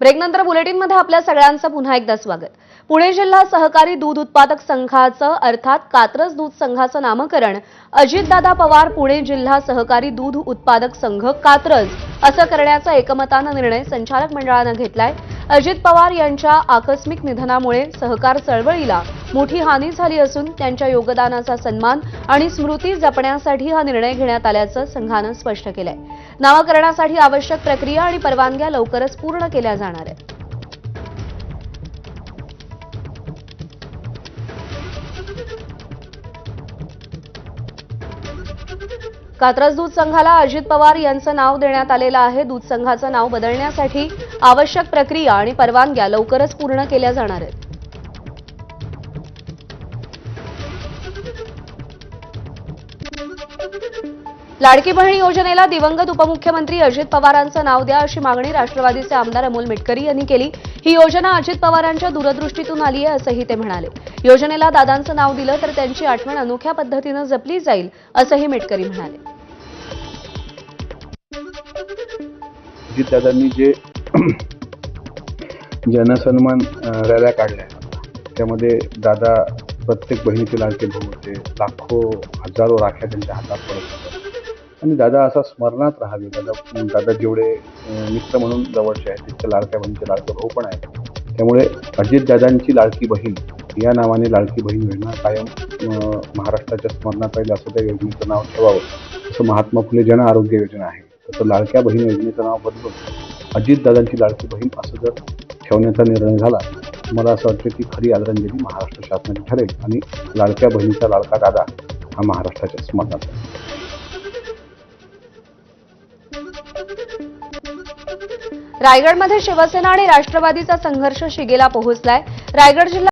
ब्रेकनंतर बुलेटिनमध्ये आपल्या सगळ्यांचं पुन्हा एकदा स्वागत। पुणे जिल्हा सहकारी दूध उत्पादक संघाचं अर्थात कात्रज दूध संघाचं नामकरण अजितदादा पवार पुणे जिल्हा सहकारी दूध उत्पादक संघ कात्रज असं करण्याचा एकमतानं निर्णय संचालक मंडळानं घेतलाय। अजित पवार यांच्या आकस्मिक निधनामुळे सहकार चळवळीला मोठी हानी झाली असून त्यांच्या योगदानाचा सन्मान आणि स्मृती जपण्यासाठी हा निर्णय घेण्यात आल्याचं संघानं स्पष्ट केलंय। नामकरणासाठी आवश्यक प्रक्रिया आणि परवानग्या लवकरच पूर्ण केल्या जाणार आहेत। कात्रज दूध संघाला अजित पवार यांचं नाव देण्यात आलेलं आहे। दूध संघाचं नाव बदलण्यासाठी आवश्यक प्रक्रिया आणि परवानग्या लवकरच पूर्ण केल्या जाणार आहेत। लाडकी बहीण योजनेला दिवंगत उपमुख्यमंत्री अजित पवारांचं नाव द्या अशी मागणी राष्ट्रवादीचे आमदार अमोल मिटकरी यांनी केली। ही योजना अजित पवारांच्या दूरदृष्टीतून आली आहे असंही ते म्हणाले। योजनेला दादांचं नाव दिलं तर त्यांची आठवण अनोख्या पद्धतीनं जपली जाईल असंही मिटकरी म्हणाले। अजितदादांनी जे जनसन्मान रॅल्या काढल्या त्यामध्ये दादा प्रत्येक बहिणीचे लाडके भाऊ होते। लाखो हजारो राख्या त्यांच्या हातात पडत होत्या आणि दादा असा स्मरणात राहावे। दादा जेवढे मित्र म्हणून जवळचे आहेत तितके लाडक्या बहिणीचे लाडके भाऊ पण आहेत। त्यामुळे अजितदादांची लाडकी बहीण या नावाने लाडकी बहीण योजना कायम महाराष्ट्राच्या स्मरणात राहील असं त्या योजनेचं नाव ठेवावं। जसं महात्मा फुले जन आरोग्य योजना आहे तसं लाडक्या बहीण योजनेचं नाव बदलून अजितदादांची लाडकी बहीण असं जर ठेवण्याचा निर्णय झाला मला असं वाटतं की खरी आदरांजली महाराष्ट्र शासनाची ठरेल आणि लाडक्या बहिणीचा लाडका दादा हा महाराष्ट्राच्या स्मरणात राहील। रायगडमध्ये शिवसेना आणि राष्ट्रवादीचा संघर्ष शिगेला पोहोचलाय। रायगड जिल्हा